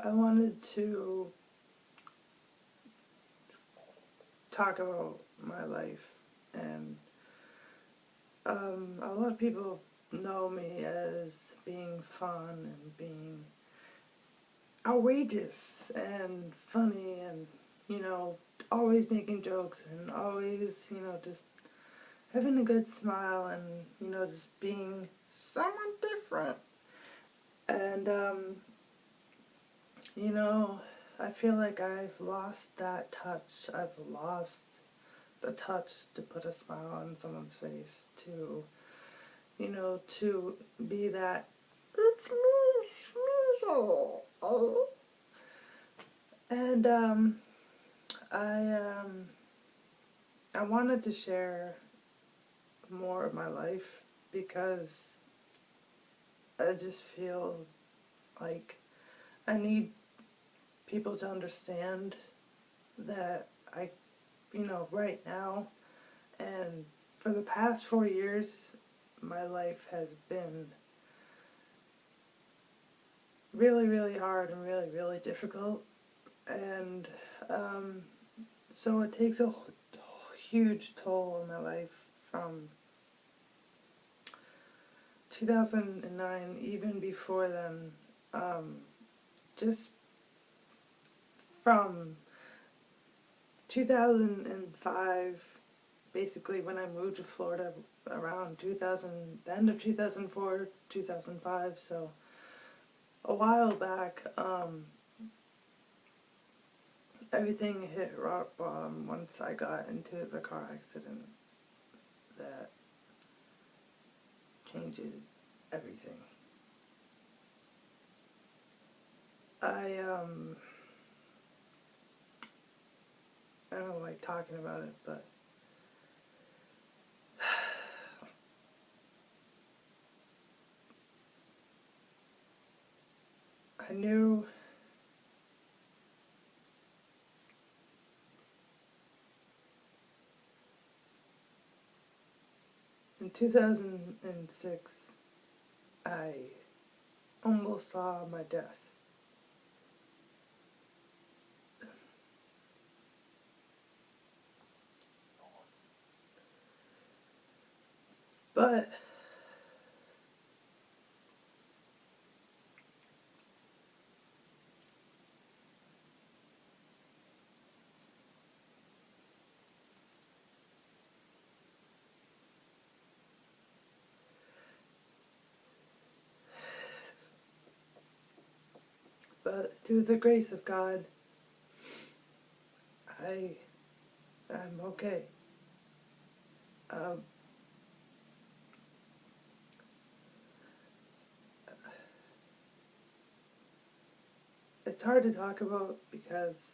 I wanted to talk about my life, and a lot of people know me as being fun and being outrageous and funny and, always making jokes and always, just having a good smile and, just being someone different. And, you know, I feel like I've lost that touch. I've lost the touch to put a smile on someone's face, to, to be that, it's me, Smeagol. Oh. And, I, I wanted to share more of my life because I just feel like I need people to understand that right now and for the past 4 years, my life has been really, really hard and really, really difficult. And so it takes a huge toll on my life from 2009, even before then, just from 2005, basically when I moved to Florida around 2000, the end of 2004, 2005, so a while back, everything hit rock bottom once I got into the car accident that changes everything. I don't like talking about it, but I knew in 2006 I almost saw my death. But through the grace of God, I'm okay. Um, it's hard to talk about because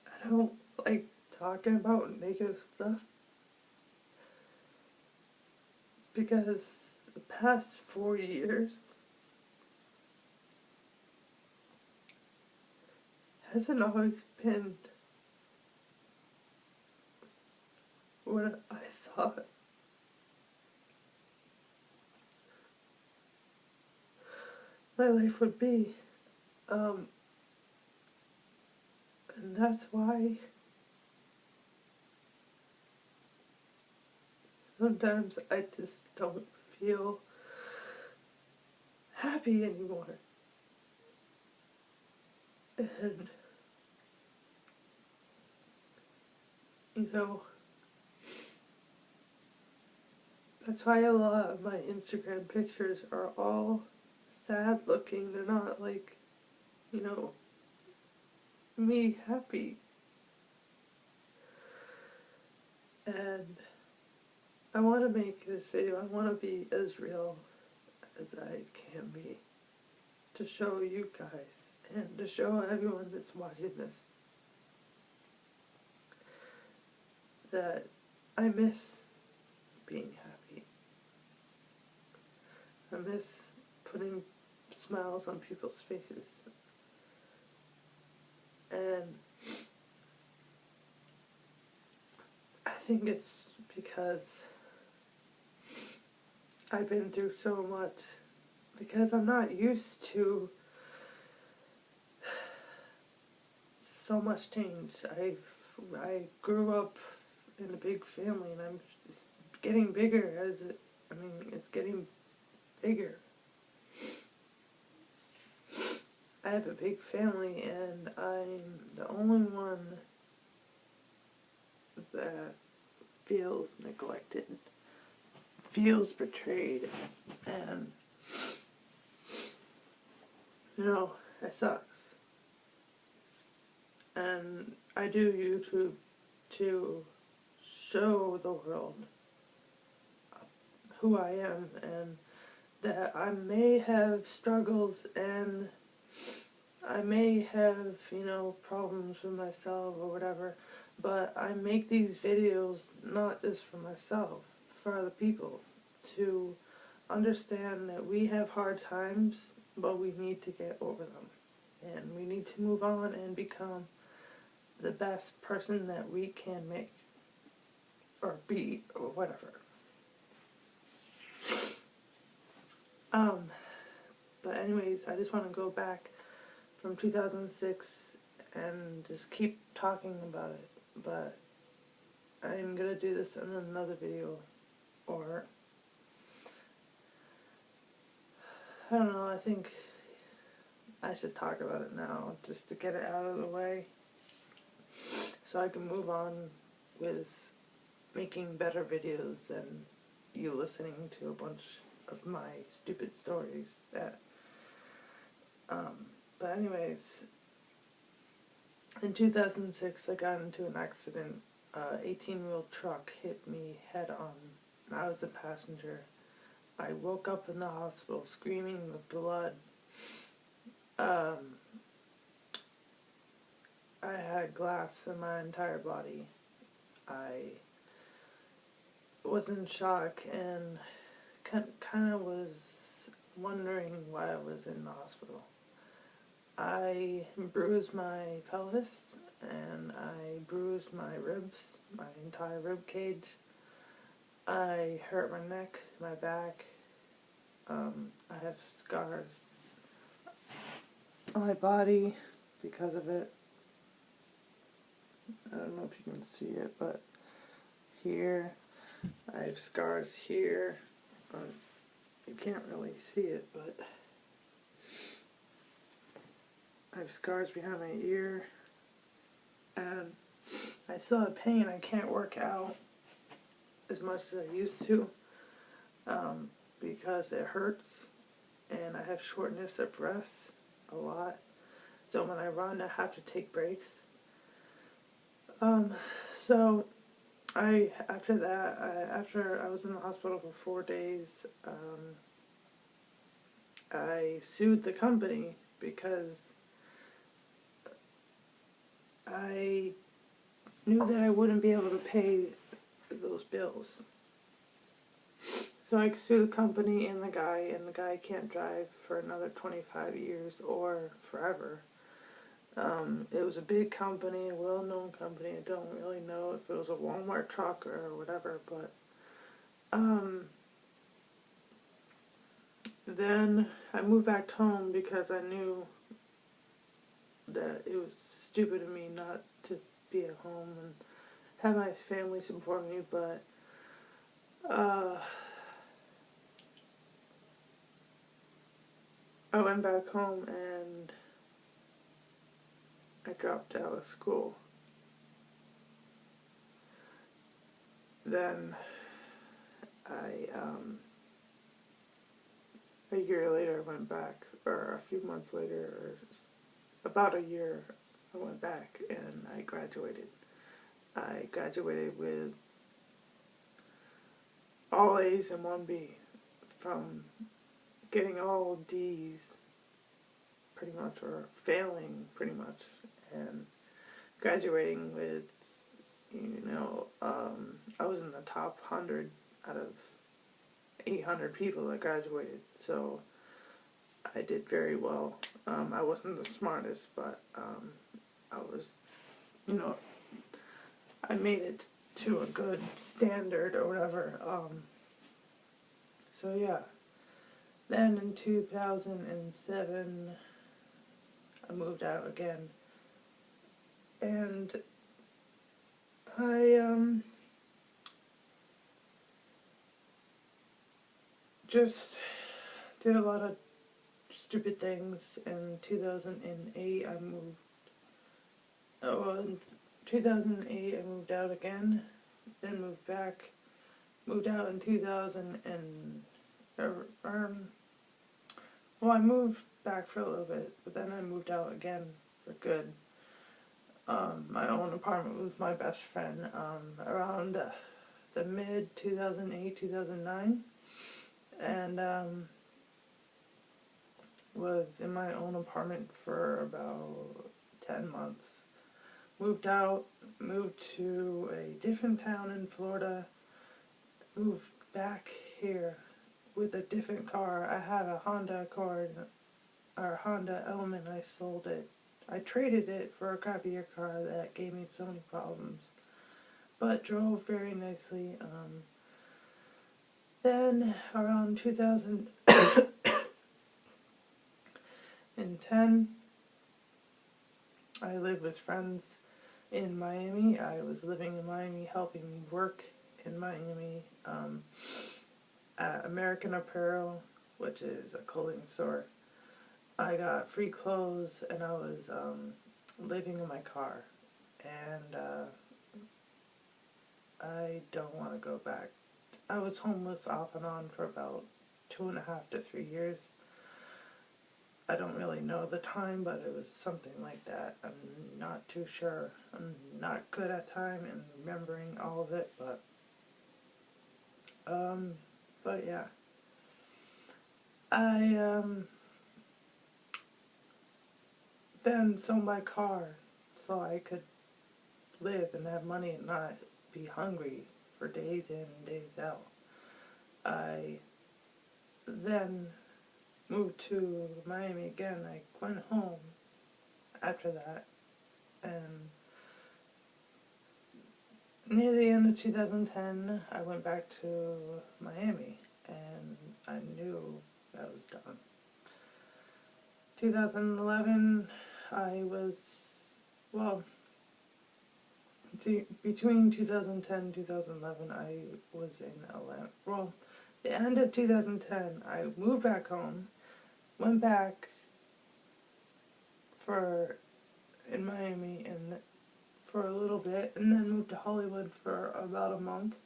I don't like talking about negative stuff, because the past 4 years hasn't always been what I thought my life would be. And that's why sometimes I just don't feel happy anymore. And, that's why a lot of my Instagram pictures are all sad looking. They're not like, me happy. And I want to make this video, I want to be as real as I can be, to show you guys and to show everyone that's watching this that I miss being happy. I miss putting smiles on people's faces. And I think it's because I've been through so much, because I'm not used to so much changed. I grew up in a big family, and I'm just getting bigger as it. I mean, it's getting bigger. I have a big family, and I'm the only one that feels neglected, feels betrayed, and it sucks. And I do YouTube to show the world who I am, and that I may have struggles, and I may have, problems with myself or whatever, but I make these videos not just for myself, for other people, to understand that we have hard times, but we need to get over them. And we need to move on and become the best person that we can make, or be, or whatever. But anyways, I just want to go back from 2006 and just keep talking about it. But I'm going to do this in another video, or I don't know, I think I should talk about it now just to get it out of the way so I can move on with making better videos than you listening to a bunch of my stupid stories that but anyways, in 2006 I got into an accident. 18-wheel truck hit me head on. I was a passenger. I woke up in the hospital screaming with blood. I had glass in my entire body. I was in shock and kind of was wondering why I was in the hospital. I bruised my pelvis, and I bruised my ribs, my entire rib cage. I hurt my neck, my back. I have scars on my body because of it. I don't know if you can see it, but here, I have scars here. You can't really see it, but I have scars behind my ear, and I still have pain. I can't work out as much as I used to, because it hurts, and I have shortness of breath a lot. So when I run, I have to take breaks. So after I was in the hospital for 4 days, I sued the company because I knew that I wouldn't be able to pay those bills. So I sued the company and the guy can't drive for another 25 years or forever. It was a big company, a well-known company. I don't really know if it was a Walmart truck or whatever, but then I moved back home because I knew that it was stupid of me not to be at home and have my family support me, but I went back home and I dropped out of school. Then a year later I went back, or a few months later, or about a year, I went back and I graduated. I graduated with all A's and 1 B, from getting all D's pretty much, or failing pretty much, and graduating with, I was in the top 100 out of 800 people that graduated, so I did very well. I wasn't the smartest, but I was, I made it to a good standard or whatever. So yeah. Then in 2007, I moved out again. And I just did a lot of stupid things. In 2008 I moved, in 2008 I moved out again, then moved back, moved out in 2000 and, well, I moved back for a little bit, but then I moved out again for good. My own apartment with my best friend, around the mid 2008, 2009, and was in my own apartment for about 10 months. Moved out, moved to a different town in Florida, moved back here with a different car. I had a Honda Accord, or Honda Element. I sold it. I traded it for a crappier car that gave me so many problems, but drove very nicely. Then around 2010, I lived with friends in Miami. I was living in Miami, helping work in Miami at American Apparel, which is a clothing store. I got free clothes, and I was living in my car, and I don't want to go back. I was homeless off and on for about 2.5 to 3 years. I don't really know the time, but it was something like that. I'm not too sure. I'm not good at time and remembering all of it, but yeah. I then sold my car so I could live and have money and not be hungry for days in and days out. I then moved to Miami again. I went home after that, and near the end of 2010 I went back to Miami, and I knew that was done. 2011 I was, well, between 2010 and 2011 I was in Atlanta. Well, the end of 2010 I moved back home, went back in Miami and for a little bit, and then moved to Hollywood for about a month,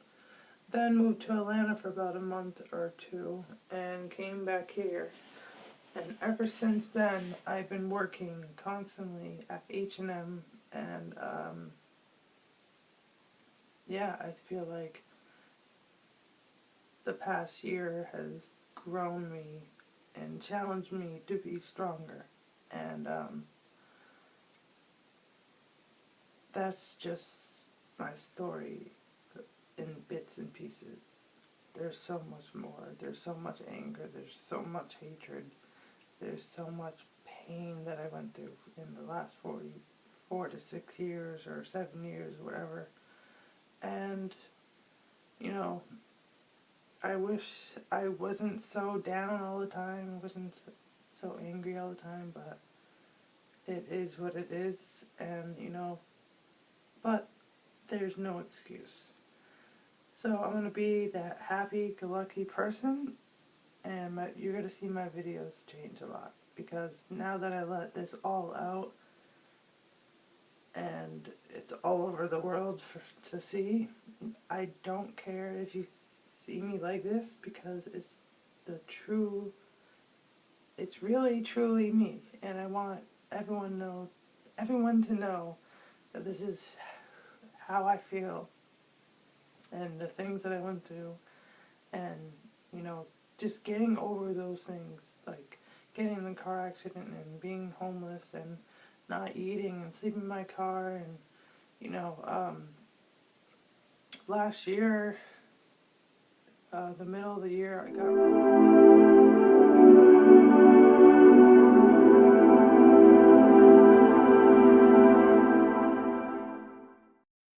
then moved to Atlanta for about a month or two, and came back here. And ever since then I've been working constantly at H&M, and yeah, I feel like the past year has grown me and challenged me to be stronger, and that's just my story in bits and pieces. There's so much more. There's so much anger. There's so much hatred. There's so much pain that I went through in the last 4 to 6 years or 7 years, whatever. And, you know, I wish I wasn't so down all the time. I wasn't so angry all the time, but it is what it is, and, but there's no excuse. So I'm going to be that happy-go-lucky person, and you're going to see my videos change a lot, because now that I let this all out, and it's all over the world to see, I don't care if you see me like this, because it's it's really truly me, and I want everyone to know that this is how I feel, and the things that I went through, and, just getting over those things, like getting in the car accident and being homeless and not eating and sleeping in my car, and, last year, the middle of the year, I got